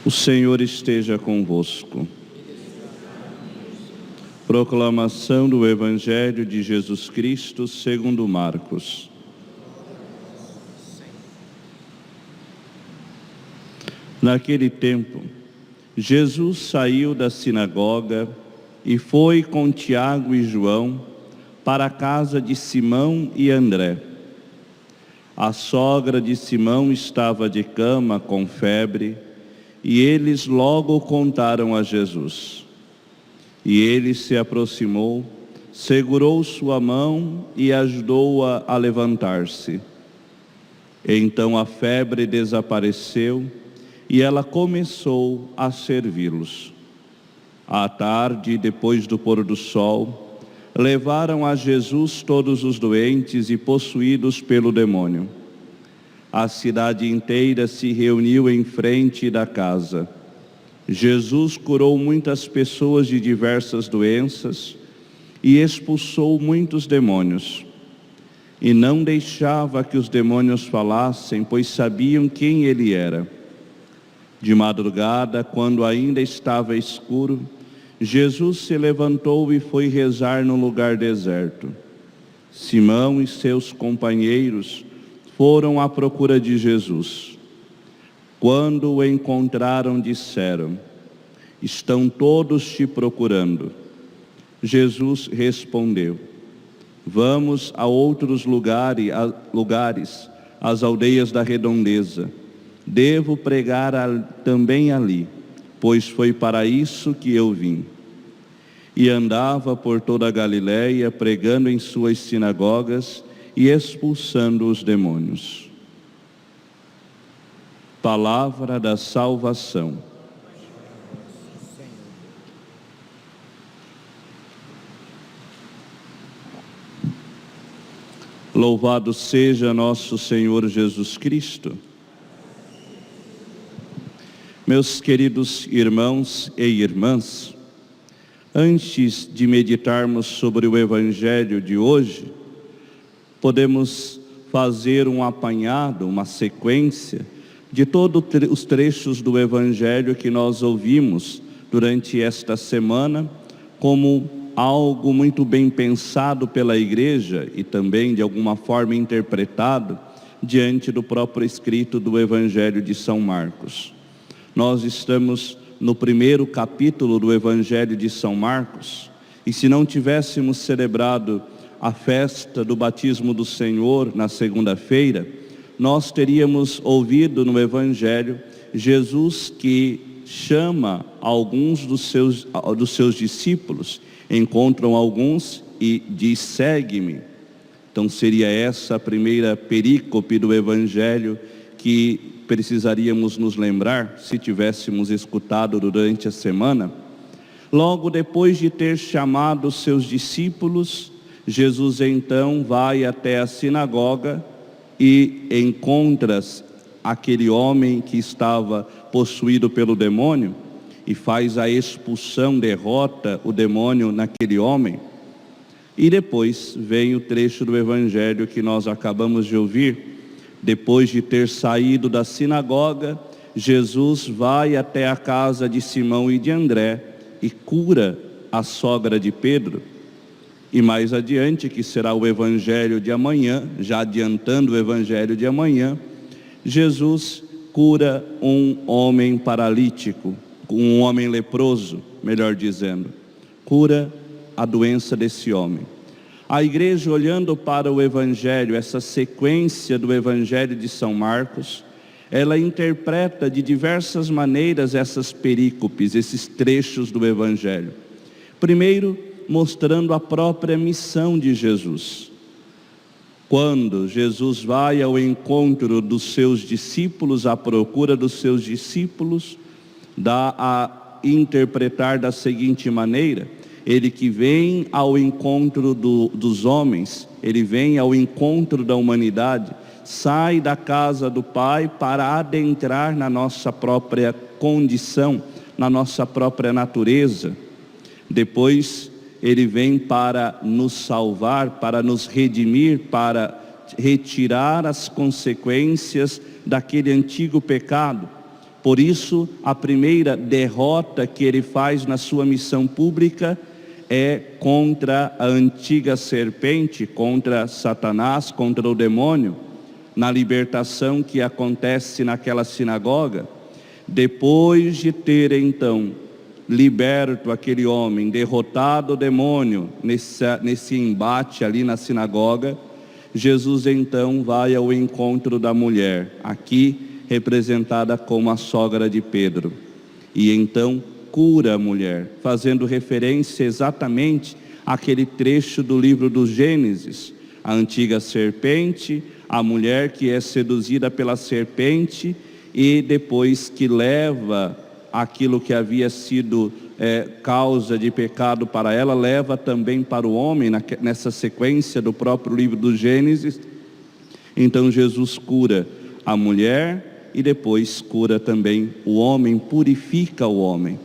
O Senhor esteja convosco. Proclamação do Evangelho de Jesus Cristo segundo Marcos. Naquele tempo, Jesus saiu da sinagoga e foi com Tiago e João para a casa de Simão e André. A sogra de Simão estava de cama com febre, e eles logo contaram a Jesus. E ele se aproximou, segurou sua mão e ajudou-a a levantar-se. Então a febre desapareceu e ela começou a servi-los. À tarde, depois do pôr do sol, levaram a Jesus todos os doentes e possuídos pelo demônio. A cidade inteira se reuniu em frente da casa. Jesus curou muitas pessoas de diversas doenças e expulsou muitos demônios. E não deixava que os demônios falassem, pois sabiam quem ele era. De madrugada, quando ainda estava escuro, Jesus se levantou e foi rezar num lugar deserto. Simão e seus companheiros foram à procura de Jesus. Quando o encontraram, disseram: "Estão todos te procurando." Jesus respondeu: "Vamos a outros lugares, às aldeias da redondeza. Devo pregar também ali, pois foi para isso que eu vim." E andava por toda a Galiléia, pregando em suas sinagogas e expulsando os demônios. Palavra da salvação. Louvado seja nosso Senhor Jesus Cristo. Meus queridos irmãos e irmãs, antes de meditarmos sobre o Evangelho de hoje, podemos fazer um apanhado, uma sequência de todos os trechos do Evangelho que nós ouvimos durante esta semana, como algo muito bem pensado pela Igreja e também de alguma forma interpretado diante do próprio escrito do Evangelho de São Marcos. Nós estamos no primeiro capítulo do Evangelho de São Marcos, e se não tivéssemos celebrado a festa do batismo do Senhor na segunda-feira, nós teríamos ouvido no Evangelho Jesus que chama alguns dos seus discípulos, encontram alguns e diz: "Segue-me." Então seria essa a primeira perícope do Evangelho que precisaríamos nos lembrar se tivéssemos escutado durante a semana. Logo depois de ter chamado seus discípulos, Jesus então vai até a sinagoga e encontra aquele homem que estava possuído pelo demônio e faz a expulsão, derrota o demônio naquele homem. E depois vem o trecho do Evangelho que nós acabamos de ouvir. Depois de ter saído da sinagoga, Jesus vai até a casa de Simão e de André e cura a sogra de Pedro. E mais adiante, que será o Evangelho de amanhã, já adiantando o Evangelho de amanhã, Jesus cura um homem paralítico, um homem leproso, melhor dizendo. Cura a doença desse homem. A Igreja, olhando para o Evangelho, essa sequência do Evangelho de São Marcos, ela interpreta de diversas maneiras essas perícopes, esses trechos do Evangelho. Primeiro, mostrando a própria missão de Jesus. Quando Jesus vai ao encontro dos seus discípulos, à procura dos seus discípulos, dá a interpretar da seguinte maneira: ele que vem ao encontro dos homens, ele vem ao encontro da humanidade, sai da casa do Pai para adentrar na nossa própria condição, na nossa própria natureza. Depois ele vem para nos salvar, para nos redimir, para retirar as consequências daquele antigo pecado. Por isso, a primeira derrota que ele faz na sua missão pública é contra a antiga serpente, contra Satanás, contra o demônio, na libertação que acontece naquela sinagoga. Depois de ter então liberto aquele homem, derrotado o demônio nesse embate ali na sinagoga, Jesus então vai ao encontro da mulher, aqui representada como a sogra de Pedro, e então cura a mulher, fazendo referência exatamente àquele trecho do livro do Gênesis, a antiga serpente, a mulher que é seduzida pela serpente e depois que leva aquilo que havia sido causa de pecado para ela, leva também para o homem, nessa sequência do próprio livro do Gênesis. Então Jesus cura a mulher e depois cura também o homem, purifica o homem,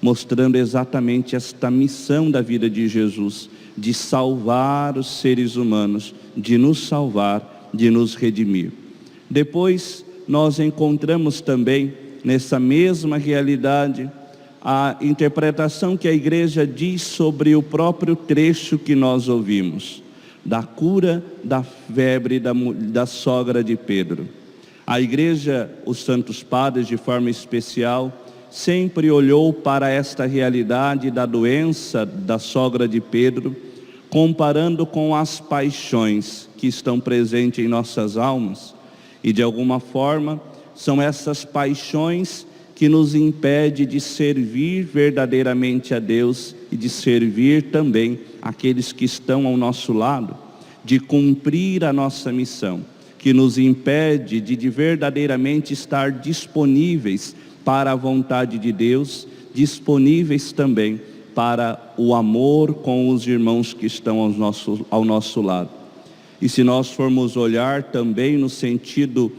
mostrando exatamente esta missão da vida de Jesus, de salvar os seres humanos, de nos salvar, de nos redimir. Depois nós encontramos também nessa mesma realidade a interpretação que a igreja diz sobre o próprio trecho que nós ouvimos, da cura da febre da sogra de Pedro. A igreja, os santos padres de forma especial, sempre olhou para esta realidade da doença da sogra de Pedro, comparando com as paixões que estão presentes em nossas almas, e de alguma forma são essas paixões que nos impedem de servir verdadeiramente a Deus e de servir também aqueles que estão ao nosso lado, de cumprir a nossa missão, que nos impede de verdadeiramente estar disponíveis para a vontade de Deus, disponíveis também para o amor com os irmãos que estão ao nosso lado. E se nós formos olhar também no sentido,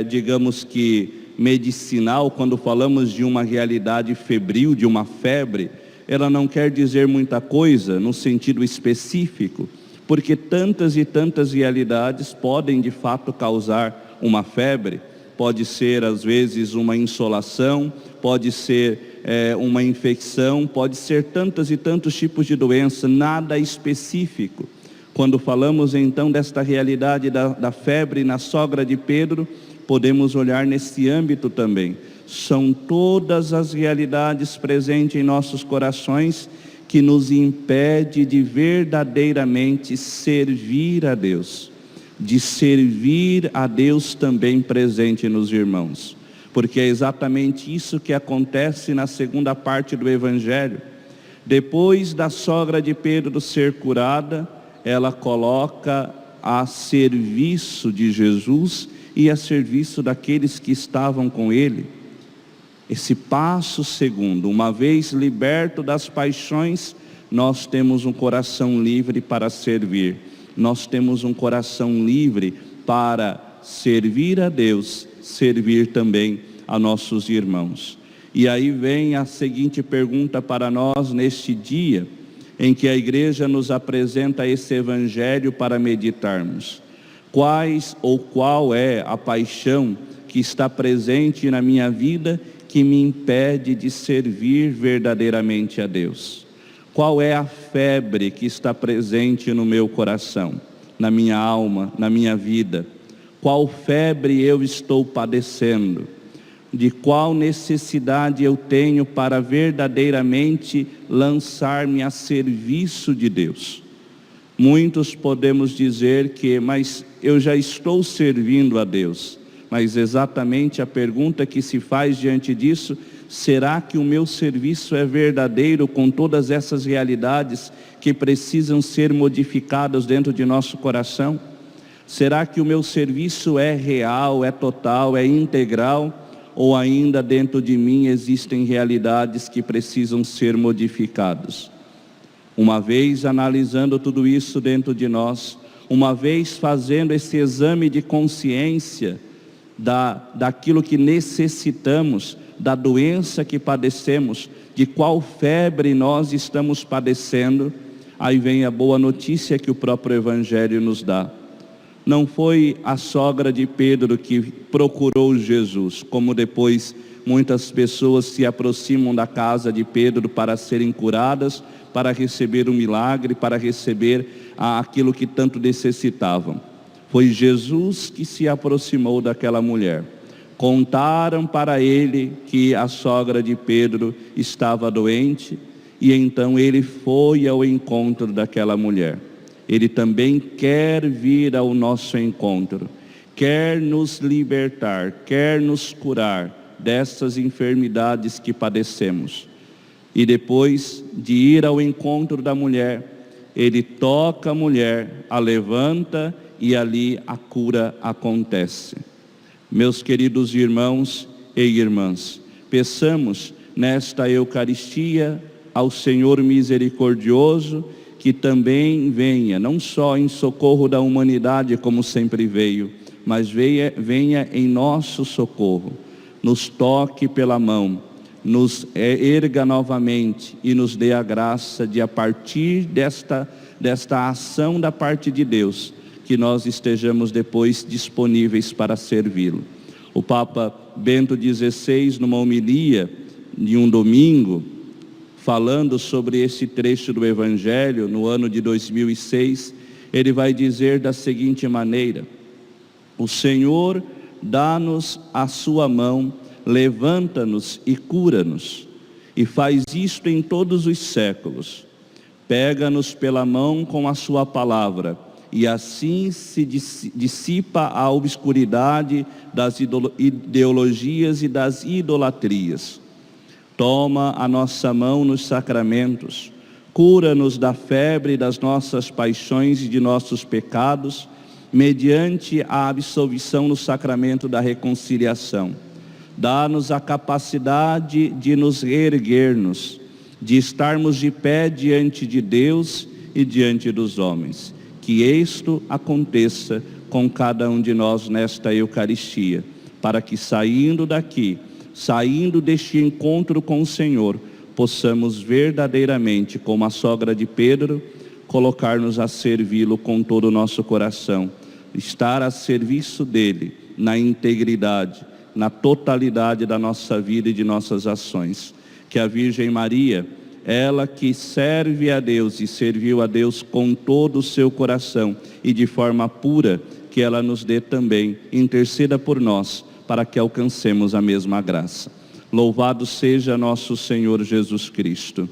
digamos que medicinal, quando falamos de uma realidade febril, de uma febre, ela não quer dizer muita coisa no sentido específico, porque tantas e tantas realidades podem de fato causar uma febre. Pode ser às vezes uma insolação, pode ser uma infecção, pode ser tantos e tantos tipos de doença, nada específico. Quando falamos então desta realidade da febre na sogra de Pedro, podemos olhar nesse âmbito também. São todas as realidades presentes em nossos corações que nos impede de verdadeiramente servir a Deus, de servir a Deus também presente nos irmãos, porque é exatamente isso que acontece na segunda parte do Evangelho. Depois da sogra de Pedro ser curada, ela coloca a serviço de Jesus e a serviço daqueles que estavam com ele. Esse passo segundo, uma vez liberto das paixões, nós temos um coração livre para servir. Nós temos um coração livre para servir a Deus, servir também a nossos irmãos. E aí vem a seguinte pergunta para nós neste dia, em que a igreja nos apresenta esse evangelho para meditarmos. Qual é a paixão que está presente na minha vida que me impede de servir verdadeiramente a Deus? Qual é a febre que está presente no meu coração, na minha alma, na minha vida? Qual febre eu estou padecendo? De qual necessidade eu tenho para verdadeiramente lançar-me a serviço de Deus? Muitos podemos dizer que, mas eu já estou servindo a Deus. Mas exatamente a pergunta que se faz diante disso: será que o meu serviço é verdadeiro com todas essas realidades que precisam ser modificadas dentro de nosso coração? Será que o meu serviço é real, é total, é integral? Ou ainda dentro de mim existem realidades que precisam ser modificadas? Uma vez analisando tudo isso dentro de nós, uma vez fazendo esse exame de consciência daquilo que necessitamos, da doença que padecemos, de qual febre nós estamos padecendo, aí vem a boa notícia que o próprio Evangelho nos dá. Não foi a sogra de Pedro que procurou Jesus, como depois muitas pessoas se aproximam da casa de Pedro para serem curadas, para receber um milagre, para receber aquilo que tanto necessitavam. Foi Jesus que se aproximou daquela mulher. Contaram para ele que a sogra de Pedro estava doente, e então ele foi ao encontro daquela mulher. Ele também quer vir ao nosso encontro, quer nos libertar, quer nos curar dessas enfermidades que padecemos. E depois de ir ao encontro da mulher, ele toca a mulher, a levanta e ali a cura acontece. Meus queridos irmãos e irmãs, peçamos nesta Eucaristia ao Senhor misericordioso que também venha, não só em socorro da humanidade como sempre veio, mas venha em nosso socorro, nos toque pela mão, nos erga novamente e nos dê a graça de, a partir desta ação da parte de Deus, que nós estejamos depois disponíveis para servi-lo. O Papa Bento XVI, numa homilia de um domingo, falando sobre esse trecho do Evangelho, no ano de 2006, ele vai dizer da seguinte maneira: o Senhor dá-nos a sua mão, levanta-nos e cura-nos, e faz isto em todos os séculos. Pega-nos pela mão com a sua palavra, e assim se dissipa a obscuridade das ideologias e das idolatrias. Toma a nossa mão nos sacramentos, cura-nos da febre das nossas paixões e de nossos pecados, mediante a absolvição no sacramento da reconciliação. Dá-nos a capacidade de nos reerguermos, de estarmos de pé diante de Deus e diante dos homens. Que isto aconteça com cada um de nós nesta Eucaristia, para que saindo daqui, saindo deste encontro com o Senhor, possamos verdadeiramente, como a sogra de Pedro, colocar-nos a servi-lo com todo o nosso coração, estar a serviço dele, na integridade, na totalidade da nossa vida e de nossas ações. Que a Virgem Maria, ela que serve a Deus e serviu a Deus com todo o seu coração e de forma pura, que ela nos dê também, interceda por nós, para que alcancemos a mesma graça. Louvado seja nosso Senhor Jesus Cristo.